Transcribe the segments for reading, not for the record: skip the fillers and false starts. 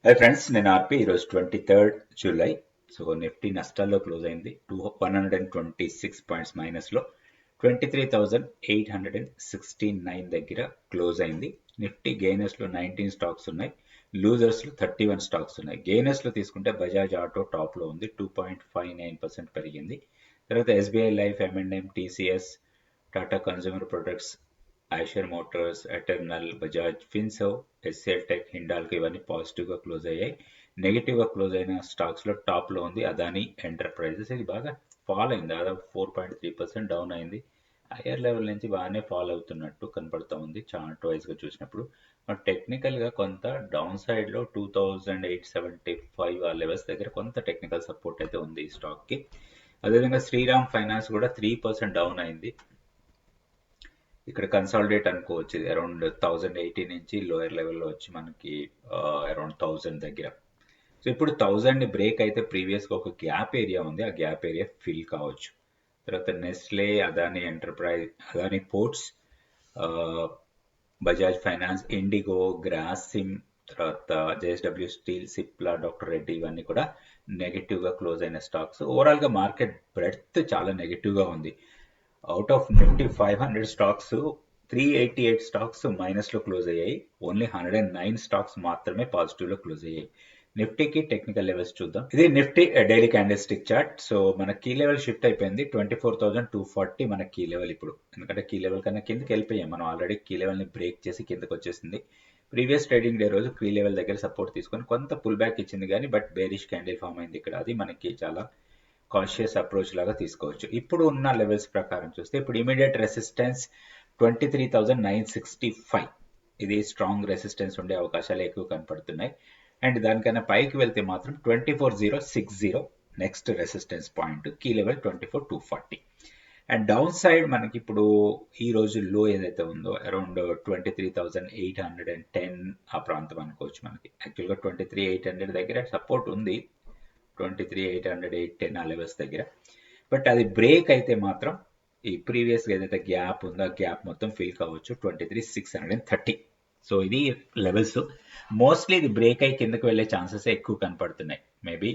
Hi friends, నేను ఆర్పి. ఈరోజు 23rd July. So Nifty నష్టాల్లో క్లోజ్ అయింది. 126 పాయింట్స్ మైనస్లో 23,869 దగ్గర క్లోజ్ అయింది. నిఫ్టీ గెయినర్స్లో 19 స్టాక్స్ ఉన్నాయి, లూజర్స్లో 31 స్టాక్స్ ఉన్నాయి. గెయినర్స్లో తీసుకుంటే బజాజ్ ఆటో టాప్లో ఉంది, 2.59% పెరిగింది. తర్వాత SBI life, M&M, TCS, Tata consumer products, Eicher Motors, eternal, Bajaj Finserv, SCL tech, Hindalco ఇవన్నీ పాజిటివ్గా క్లోజ్ అయ్యాయి. నెగిటివ్గా క్లోజ్ అయిన స్టాక్స్లో టాప్లో ఉంది అదానీ ఎంటర్ప్రైజెస్. ఇది బాగా ఫాల్ అయింది, దాదాపు 4.3% డౌన్ అయింది. హయ్యర్ లెవెల్ నుంచి బాగానే ఫాల్ అవుతున్నట్టు కనపడుతూ ఉంది చార్ట్ వైజ్గా చూసినప్పుడు. టెక్నికల్గా కొంత డౌన్ సైడ్లో 2,875 ఆ లెవెల్స్ దగ్గర కొంత టెక్నికల్ సపోర్ట్ అయితే ఉంది ఈ స్టాక్కి. అదేవిధంగా శ్రీరామ్ ఫైనాన్స్ కూడా 3% డౌన్ అయింది. ఇక్కడ కన్సాలిడేట్ అనుకోవచ్చు, ఇది అరౌండ్ 1080 నుంచి లోయర్ లెవెల్లో వచ్చి మనకి అరౌండ్ 1000 దగ్గర. సో ఇప్పుడు 1000ని బ్రేక్ అయితే ప్రీవియస్గా ఒక గ్యాప్ ఏరియా ఉంది, ఆ గ్యాప్ ఏరియా ఫిల్ కావచ్చు. తర్వాత Nestle, Adani enterprise, Adani ports, Bajaj finance, IndiGo, Grasim, తర్వాత JSW steel, Cipla, doctor Reddy ఇవన్నీ కూడా నెగిటివ్గా క్లోజ్ అయిన స్టాక్స్. ఓవరాల్గా మార్కెట్ బ్రెడ్త్ చాలా నెగిటివ్గా ఉంది. Out of Nifty 500 stocks 388 stocks మైనస్లో క్లోజ్ అయ్యాయి. ఓన్లీ 109 స్టాక్స్ మాత్రమే పాజిటివ్లో క్లోజ్ అయ్యాయి. నిఫ్టీకి టెక్నికల్ లెవెల్స్ చూద్దాం. ఇది Nifty daily candlestick chart. So మన కీ లెవెల్ షిఫ్ట్ అయిపోయింది. 24,240 మన కీ లెవెల్ ఇప్పుడు, ఎందుకంటే కీ లెవెల్ కన్నా కిందకి వెళ్ళిపోయాం మనం ఆల్రెడీ. కీ లెవెల్ని బ్రేక్ చేసి కిందకి వచ్చేసింది. ప్రీవియస్ ట్రేడింగ్ డే రోజు కీ లెవెల్ దగ్గర సపోర్ట్ తీసుకొని కొంత పుల్ బ్యాక్ ఇచ్చింది, కానీ బట్ బేరిష్ క్యాండిల్ ఫామ్ అయింది ఇక్కడ. అది మనకి చాలా కాన్షియస్ అప్రోచ్ లాగా తీసుకోవచ్చు. ఇప్పుడు ఉన్న లెవెల్స్ ప్రకారం చూస్తే ఇప్పుడు ఇమీడియట్ రెసిస్టెన్స్ 23,965. ఇది స్ట్రాంగ్ రెసిస్టెన్స్ ఉండే అవకాశాలు ఎక్కువ కనపడుతున్నాయి. అండ్ దానికన్నా పైకి వెళ్తే మాత్రం 24,060 next resistance point, key level 24,240. And downside మనకి ఇప్పుడు ఈ రోజు లో ఏదైతే ఉందో అరౌండ్ 23,810 ఆ ప్రాంతం అనుకోవచ్చు. మనకి యాక్చువల్గా 23,800 దగ్గర సపోర్ట్ ఉంది, 23,800, 810 ఆ లెవెల్స్ దగ్గర. బట్ అది బ్రేక్ అయితే మాత్రం ఈ ప్రీవియస్గా ఏదైతే గ్యాప్ ఉందో ఆ గ్యాప్ మొత్తం ఫిల్ కావచ్చు, 23,630. సో ఇది లెవెల్స్. మోస్ట్లీ ఇది బ్రేక్ అయి కిందకి వెళ్ళే ఛాన్సెస్ ఎక్కువ కనపడుతున్నాయి. మేబీ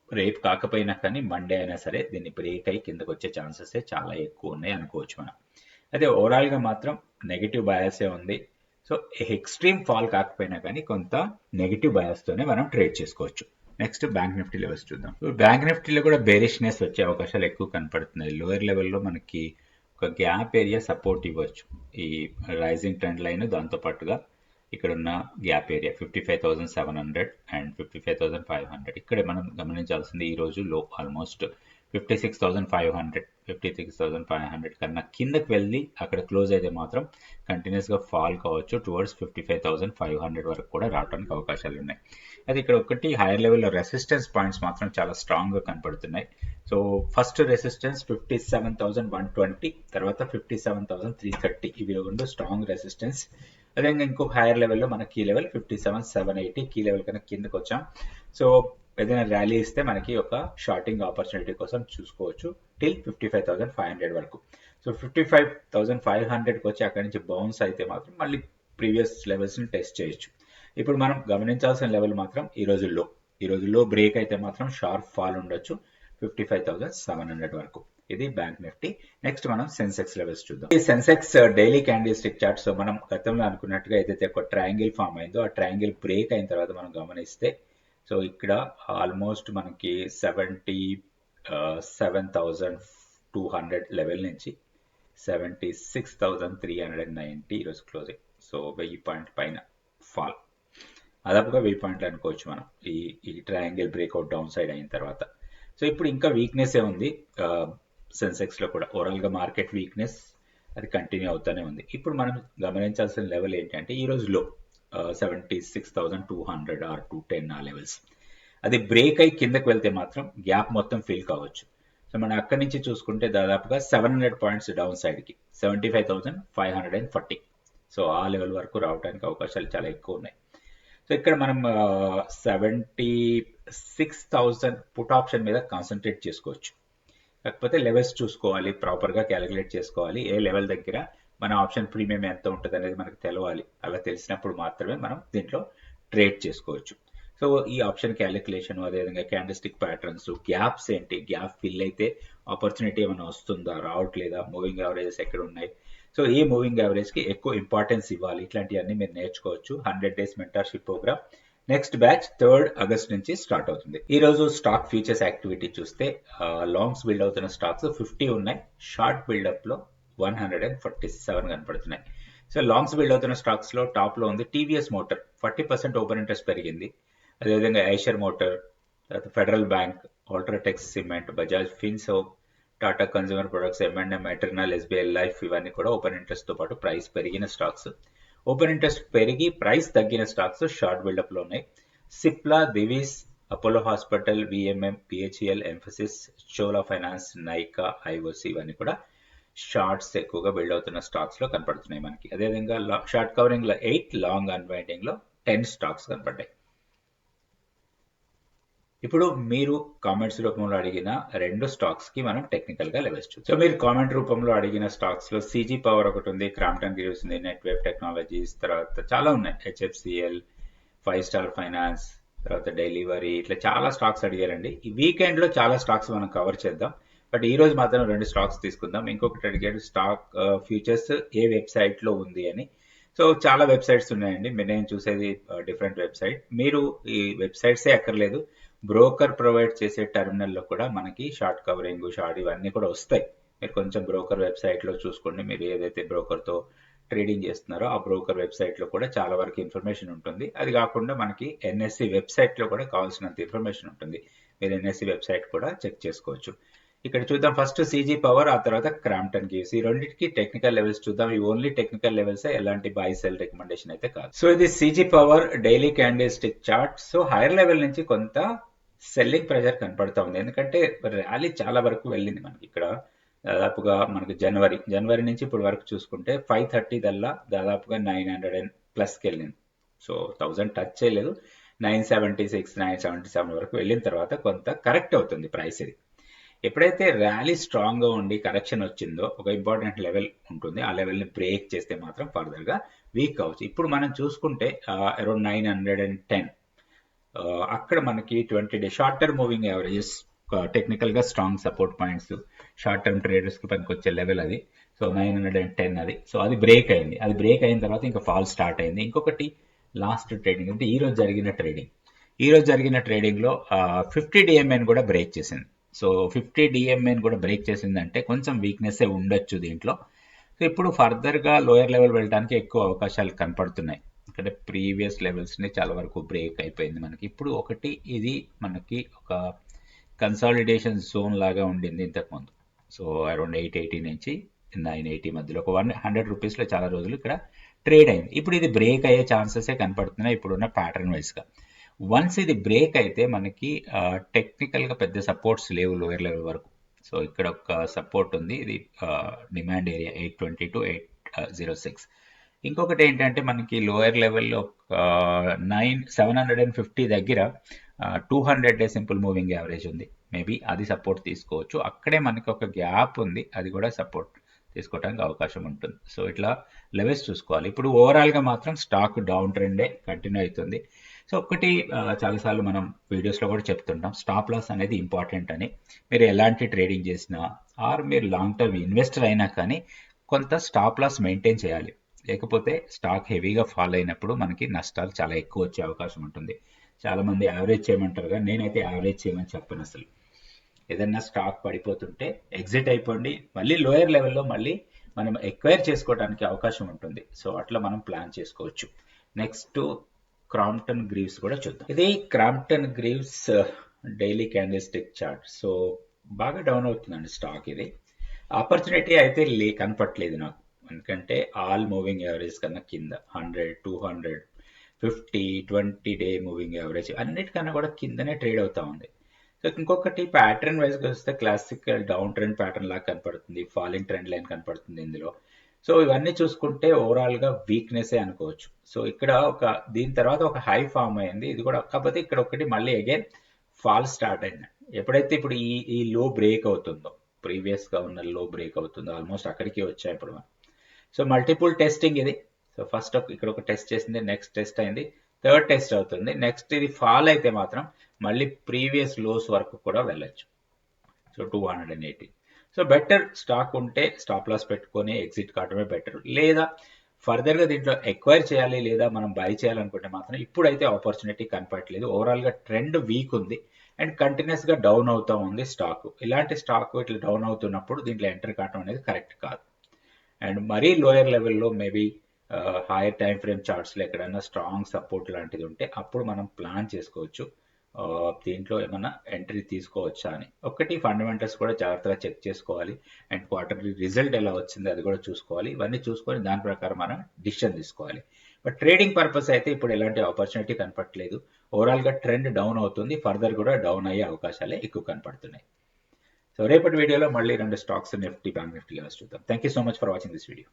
రేపు కాకపోయినా కానీ మండే అయినా సరే దీన్ని బ్రేక్ అయి కిందకు వచ్చే ఛాన్సెస్ చాలా ఎక్కువ ఉన్నాయి అనుకోవచ్చు మనం. అదే ఓవరాల్గా మాత్రం నెగిటివ్ బయాసే ఉంది. సో ఎక్స్ట్రీమ్ ఫాల్ కాకపోయినా కానీ కొంత నెగిటివ్ బయాస్తోనే మనం ట్రేడ్ చేసుకోవచ్చు. నెక్స్ట్ బ్యాంక్ నిఫ్టీ లెవెల్స్ చూద్దాం. బ్యాంక్ నిఫ్టీలో కూడా బేరిష్నెస్ వచ్చే అవకాశాలు ఎక్కువ కనపడుతున్నాయి. లోయర్ లెవెల్లో మనకి ఒక గ్యాప్ ఏరియా సపోర్ట్ ఇవ్వచ్చు, ఈ రైజింగ్ ట్రెండ్ లైన్. దాంతోపాటుగా ఇక్కడ ఉన్న గ్యాప్ ఏరియా 55,700 అండ్ 55,500. ఇక్కడే మనం గమనించాల్సింది ఈ రోజు లో ఆల్మోస్ట్ 56,500, 56,500 కన్నా కిందకి వెళ్ళి అక్కడ క్లోజ్ అయితే మాత్రం కంటిన్యూస్గా ఫాల్ కావచ్చు, టువర్డ్స్ 55,500 వరకు కూడా రావడానికి అవకాశాలు ఉన్నాయి. అది ఇక్కడ ఒకటి హైయర్ లెవెల్లో రెసిస్టెన్స్ పాయింట్స్ మాత్రం చాలా స్ట్రాంగ్గా కనపడుతున్నాయి. సో ఫస్ట్ రెసిస్టెన్స్ 57,120, తర్వాత 57,330. ఇవి రెండు స్ట్రాంగ్ రెసిస్టెన్స్. అదేవిధంగా ఇంకో హైయర్ లెవెల్లో మన కీ లెవెల్ 57,780. కీ లెవెల్ కన్నా కిందకు వచ్చాం. సో ఏదైనా ర్యాలీ ఇస్తే మనకి ఒక షార్టింగ్ ఆపర్చునిటీ కోసం చూసుకోవచ్చు టిల్ 55,500 వరకు. సో 55,500కి వచ్చి అక్కడి నుంచి బౌన్స్ అయితే మాత్రం మళ్ళీ ప్రీవియస్ లెవెల్స్ని టెస్ట్ చేయొచ్చు. ఇప్పుడు మనం గమనించాల్సిన లెవెల్ మాత్రం ఈ రోజు లో బ్రేక్ అయితే మాత్రం షార్ప్ ఫాల్ ఉండొచ్చు 55,700 వరకు. ఇది బ్యాంక్ నిఫ్టీ. నెక్స్ట్ మనం సెన్సెక్స్ లెవెల్స్ చూద్దాం. ఈ Sensex daily candlestick chart. So మనం గతంలో అనుకున్నట్టుగా ఏదైతే ఒక ట్రయాంగిల్ ఫామ్ అయిందో ఆ ట్రయాంగిల్ బ్రేక్ అయిన తర్వాత మనం గమనిస్తే, సో ఇక్కడ ఆల్మోస్ట్ మనకి 77,200 లెవెల్ నుంచి 76,390 ఈరోజు క్లోజింగ్. సో 1000 పాయింట్ పైన ఫాల్, దాదాపుగా 1000 పాయింట్లు అనుకోవచ్చు మనం ఈ ట్రయాంగిల్ బ్రేక్అవుట్ డౌన్ సైడ్ అయిన తర్వాత. సో ఇప్పుడు ఇంకా వీక్నెస్ ఉంది సెన్సెక్స్లో కూడా. ఓవరాల్గా మార్కెట్ వీక్నెస్ అది కంటిన్యూ అవుతూనే ఉంది. ఇప్పుడు మనం గమనించాల్సిన లెవెల్ ఏంటంటే ఈ రోజు లో 76,200 ఆర్ 210 ఆ లెవెల్స్. అది బ్రేక్ అయి కిందకి వెళ్తే మాత్రం గ్యాప్ మొత్తం ఫిల్ కావచ్చు. సో మనం అక్కడి నుంచి చూసుకుంటే దాదాపుగా 700 పాయింట్స్ డౌన్ సైడ్కి 75,540. సో ఆ లెవెల్ వరకు రావడానికి అవకాశాలు చాలా ఎక్కువ ఉన్నాయి. సో ఇక్కడ మనం 76,000 పుట్ ఆప్షన్ మీద కాన్సన్ట్రేట్ చేసుకోవచ్చు. కాకపోతే లెవెల్స్ చూసుకోవాలి, ప్రాపర్గా క్యాలిక్యులేట్ చేసుకోవాలి. ఏ లెవెల్ దగ్గర మన ఆప్షన్ ప్రీమియం ఎంత ఉంటుంది అనేది మనకు తెలవాలి. అలా తెలిసినప్పుడు మాత్రమే మనం దీంట్లో ట్రేడ్ చేసుకోవచ్చు. సో ఈ ఆప్షన్ క్యాలిక్యులేషన్, అదేవిధంగా క్యాండిల్స్టిక్ ప్యాటర్న్స్, గ్యాప్స్ ఏంటి, గ్యాప్ ఫిల్ అయితే ఆపర్చునిటీ ఏమైనా వస్తుందా, రావట్లేదా, మూవింగ్ యావరేజెస్ ఎక్కడ ఉన్నాయి, సో ఈ మూవింగ్ యావరేజ్కి ఎక్కువ ఇంపార్టెన్స్ ఇవ్వాలి, ఇట్లాంటివన్నీ మీరు నేర్చుకోవచ్చు. 100 days mentorship programme next batch 3rd August నుంచి స్టార్ట్ అవుతుంది. ఈ రోజు స్టాక్ ఫ్యూచర్స్ యాక్టివిటీ చూస్తే లాంగ్స్ బిల్డ్ అవుతున్న స్టాక్స్ 50 ఉన్నాయి, షార్ట్ బిల్డప్ లో 147 కనపడుతున్నాయి. సో లాంగ్స్ బిల్డ్ అవుతున్న స్టాక్స్ లో టాప్ లో ఉంది టీవీఎస్ మోటార్, 40% ఓపెన్ ఇంట్రెస్ట్ పెరిగింది. అదేవిధంగా ఐషర్ మోటార్, తర్వాత federal bank, UltraTech cement, Bajaj Finserv, Tata consumer products, M and M, Eternal, SBI life, ఇవన్నీ కూడా ఓపెన్ ఇంట్రెస్ట్ తో పాటు ప్రైస్ పెరిగిన స్టాక్స్. ఓపెన్ ఇంట్రెస్ట్ పెరిగి ప్రైస్ తగ్గిన స్టాక్స్ షార్ట్ బిల్డప్ లో ఉన్నాయి. Cipla, Divis, Apollo hospital, VMM, BHEL, Mphasis, Chola finance, Nykaa, IOC, ఇవన్నీ కూడా షార్ట్స్ ఎక్కువగా బిల్డ్ అవుతున్న స్టాక్స్ లో కనపడుతున్నాయి మనకి. అదేవిధంగా షార్ట్ కవరింగ్ లో 8, లాంగ్ అన్వైండింగ్ లో 10 స్టాక్స్ కనపడ్డాయి. ఇప్పుడు మీరు కామెంట్స్ రూపంలో అడిగిన 2 స్టాక్స్ కి మనం టెక్నికల్ గా లెవెల్స్ చూద్దాం. సో మీరు కామెంట్ రూపంలో అడిగిన స్టాక్స్ లో సీజీ పవర్ ఒకటి ఉంది, క్రాంప్టన్ గ్రీవ్స్ ఉంది, నెట్వేవ్ టెక్నాలజీస్, తర్వాత చాలా ఉన్నాయి, హెచ్ఎఫ్సిఎల్, 5 స్టార్ ఫైనాన్స్, తర్వాత డెలివరీ, ఇట్లా చాలా స్టాక్స్ అడిగారండి. ఈ వీకెండ్ లో చాలా స్టాక్స్ మనం కవర్ చేద్దాం, బట్ ఈ రోజు మాత్రం 2 స్టాక్స్ తీసుకుందాం. ఇంకొకటి అడిగాడు స్టాక్ ఫ్యూచర్స్ ఏ వెబ్సైట్ లో ఉంది అని. సో చాలా వెబ్సైట్స్ ఉన్నాయండి, నేను చూసేది డిఫరెంట్ వెబ్సైట్. మీరు ఈ వెబ్సైట్సే అక్కర్లేదు, బ్రోకర్ ప్రొవైడ్ చేసే టెర్మినల్లో కూడా మనకి షార్ట్ కవరింగ్, షార్ట్ ఇవన్నీ కూడా వస్తాయి. మీరు కొంచెం బ్రోకర్ వెబ్సైట్లో చూసుకోండి, మీరు ఏదైతే బ్రోకర్తో ట్రేడింగ్ చేస్తున్నారో ఆ బ్రోకర్ వెబ్సైట్లో కూడా చాలా వరకు ఇన్ఫర్మేషన్ ఉంటుంది. అది కాకుండా మనకి ఎన్ఎస్సి వెబ్సైట్లో కూడా కావాల్సినంత ఇన్ఫర్మేషన్ ఉంటుంది, మీరు ఎన్ఎస్సి వెబ్సైట్ కూడా చెక్ చేసుకోవచ్చు. ఇక్కడ చూద్దాం, ఫస్ట్ సీజీ పవర్, ఆ తర్వాత క్రాంప్టన్ గ్రీవ్స్. ఈ రెండింటికి టెక్నికల్ లెవెల్స్ చూద్దాం. ఈ ఓన్లీ టెక్నికల్ లెవెల్స్, ఎలాంటి బై సెల్ రికమెండేషన్ అయితే కాదు. సో ఇది CG power daily candlestick chart. So higher level నుంచి కొంత సెల్లింగ్ ప్రెషర్ కనపడతా ఉంది, ఎందుకంటే ర్యాలీ చాలా వరకు వెళ్ళింది మనకి. ఇక్కడ దాదాపుగా మనకి జనవరి నుంచి ఇప్పుడు వరకు చూసుకుంటే 530 దల్లా దాదాపుగా 900+ వెళ్ళింది. సో 1000 టచ్ చేయలేదు, 976, 977 వరకు వెళ్ళిన తర్వాత కొంత కరెక్ట్ అవుతుంది ప్రైస్. ఇది ఎప్పుడైతే ర్యాలీ స్ట్రాంగ్ గా ఉండి కరెక్షన్ వచ్చిందో ఒక ఇంపార్టెంట్ లెవెల్ ఉంటుంది, ఆ లెవెల్ ని బ్రేక్ చేస్తే మాత్రం ఫర్దర్ గా వీక్ అవచ్చు. ఇప్పుడు మనం చూసుకుంటే అరౌండ్ 910 అక్కడ మనకి 20 day short term moving averages, technical గా strong support points, short term traders కి పనికొచ్చే లెవెల్ అది. సో 910 అది. సో అది బ్రేక్ అయింది, అది బ్రేక్ అయిన తర్వాత ఇంకా ఫాల్ స్టార్ట్ అయింది. ఇంకొకటి లాస్ట్ ట్రేడింగ్ అంటే ఈ రోజు జరిగిన ట్రేడింగ్ లో 50 డిఎంఏని కూడా బ్రేక్ చేసింది. సో 50 డిఎంఏని కూడా బ్రేక్ చేసిందంటే కొంచెం వీక్నెస్ ఉండొచ్చు దీంట్లో. సో ఇప్పుడు ఫర్దర్ గా లోయర్ లెవెల్ వెళ్ళడానికి ఎక్కువ అవకాశాలు కనపడుతున్నాయి, అంటే ప్రీవియస్ లెవెల్స్ ని చాలా వరకు బ్రేక్ అయిపోయింది మనకి. ఇప్పుడు ఒకటి ఇది మనకి ఒక కన్సాలిడేషన్ జోన్ లాగా ఉండింది ఇంతకుముందు. సో అరౌండ్ 880 నుంచి 980 మధ్యలో ఒక 100 రూపీస్ లో చాలా రోజులు ఇక్కడ ట్రేడ్ అయింది. ఇప్పుడు ఇది బ్రేక్ అయ్యే ఛాన్సెస్ కనపడుతున్నాయి ఇప్పుడున్న ప్యాటర్న్ వైజ్ గా. వన్స్ ఇది బ్రేక్ అయితే మనకి టెక్నికల్ గా పెద్ద సపోర్ట్స్ లేవు లోయర్ లెవెల్ వరకు. సో ఇక్కడ ఒక సపోర్ట్ ఉంది, ఇది డిమాండ్ ఏరియా 820 to 806. ఇంకొకటి ఏంటంటే మనకి లోయర్ లెవెల్లో 750 దగ్గర 200 డే సింపుల్ మూవింగ్ యావరేజ్ ఉంది, మేబీ అది సపోర్ట్ తీసుకోవచ్చు. అక్కడే మనకి ఒక గ్యాప్ ఉంది, అది కూడా సపోర్ట్ తీసుకోవడానికి అవకాశం ఉంటుంది. సో ఇట్లా లెవెల్స్ చూసుకోవాలి. ఇప్పుడు ఓవరాల్ గా మాత్రం స్టాక్ డౌన్ ట్రెండే కంటిన్యూ అవుతుంది. సో ఒకటి చాలాసార్లు మనం వీడియోస్లో కూడా చెప్తుంటాం, స్టాప్ లాస్ అనేది ఇంపార్టెంట్ అని. మీరు ఎలాంటి ట్రేడింగ్ చేసినా ఆర్ మీరు లాంగ్ టర్మ్ ఇన్వెస్టర్ అయినా కానీ కొంత స్టాప్ లాస్ మెయింటైన్ చేయాలి, లేకపోతే స్టాక్ హెవీగా ఫాల్ అయినప్పుడు మనకి నష్టాలు చాలా ఎక్కువ వచ్చే అవకాశం ఉంటుంది. చాలా మంది యావరేజ్ చేయమంటారు, కానీ నేనైతే యావరేజ్ చేయమని చెప్పను అసలు. ఏదన్నా స్టాక్ పడిపోతుంటే ఎగ్జిట్ అయిపోండి, మళ్ళీ లోయర్ లెవెల్లో మళ్ళీ మనం ఎక్వైర్ చేసుకోవడానికి అవకాశం ఉంటుంది. సో అట్లా మనం ప్లాన్ చేసుకోవచ్చు. నెక్స్ట్ క్రాంప్టన్ గ్రీవ్స్ కూడా చూద్దాం. ఇది Crompton Greaves daily candlestick chart. So బాగా డౌన్ అవుతుందండి స్టాక్. ఇది ఆపర్చునిటీ అయితే కనపట్లేదు నాకు, ఎందుకంటే ఆల్ మూవింగ్ యావరేజ్ కన్నా కింద 100, 200, 50, 20 డే మూవింగ్ యావరేజ్ అన్నిటికన్నా కూడా కిందనే ట్రేడ్ అవుతా ఉంది. సో ఇంకొకటి ప్యాటర్న్ వైజ్గా వస్తే క్లాసికల్ డౌన్ ట్రెండ్ ప్యాటర్న్ లాగా కనపడుతుంది, ఫాలింగ్ ట్రెండ్ లైన్ కనపడుతుంది ఇందులో. సో ఇవన్నీ చూసుకుంటే ఓవరాల్ గా వీక్నెస్ అనుకోవచ్చు. సో ఇక్కడ దీని తర్వాత ఒక హై ఫామ్ అయింది, ఇది కూడా. కాకపోతే ఇక్కడ ఒకటి మళ్ళీ అగైన్ ఫాల్ స్టార్ట్ అయింది. ఎప్పుడైతే ఇప్పుడు ఈ లో బ్రేక్ అవుతుందో, ప్రీవియస్ గా ఉన్న లో బ్రేక్ అవుతుందో, ఆల్మోస్ట్ అక్కడికి వచ్చాయి ఇప్పుడు మనం. సో మల్టిపుల్ టెస్టింగ్ ఇది. సో ఫస్ట్ ఇక్కడ ఒక టెస్ట్ చేసింది, నెక్స్ట్ టెస్ట్ అయింది, థర్డ్ టెస్ట్ అవుతుంది. నెక్స్ట్ ఇది ఫాల్ అయితే మాత్రం మళ్ళీ ప్రీవియస్ లోస్ వరకు కూడా వెళ్ళొచ్చు. సో 280. సో బెటర్ స్టాక్ ఉంటే స్టాప్ లాస్ పెట్టుకొని ఎగ్జిట్ కావడమే బెటర్. లేదా ఫర్దర్గా దీంట్లో ఎక్వైర్ చేయాలి లేదా మనం బై చేయాలనుకుంటే మాత్రం ఇప్పుడైతే ఆపర్చునిటీ కనపడట్లేదు. ఓవరాల్గా ట్రెండ్ వీక్ ఉంది అండ్ కంటిన్యూస్గా డౌన్ అవుతూ ఉంది స్టాక్. ఇలాంటి స్టాక్ ఇట్లా డౌన్ అవుతున్నప్పుడు దీంట్లో ఎంటర్ కావడం అనేది కరెక్ట్ కాదు. అండ్ మరీ లోయర్ లెవెల్లో మేబీ హైయర్ టైం ఫ్రేమ్ చార్ట్స్లో ఎక్కడైనా స్ట్రాంగ్ సపోర్ట్ లాంటిది ఉంటే అప్పుడు మనం ప్లాన్ చేసుకోవచ్చు దీంట్లో ఏమైనా ఎంట్రీ తీసుకోవచ్చా అని. ఒకటి ఫండమెంటల్స్ కూడా జాగ్రత్తగా చెక్ చేసుకోవాలి అండ్ క్వార్టర్లీ రిజల్ట్ ఎలా వచ్చింది అది కూడా చూసుకోవాలి. ఇవన్నీ చూసుకొని దాని ప్రకారం మనం డిసిషన్ తీసుకోవాలి. బట్ ట్రేడింగ్ పర్పస్ అయితే ఇప్పుడు ఎలాంటి ఆపర్చునిటీ కనపడట్లేదు. ఓవరాల్గా ట్రెండ్ డౌన్ అవుతుంది, ఫర్దర్ కూడా డౌన్ అయ్యే అవకాశాలే ఎక్కువ కనపడుతున్నాయి. సో రేపటి వీడియోలో మళ్ళీ 2 stocks Nifty bank Nifty levels చూద్దాం. Thank you so much for watching this video.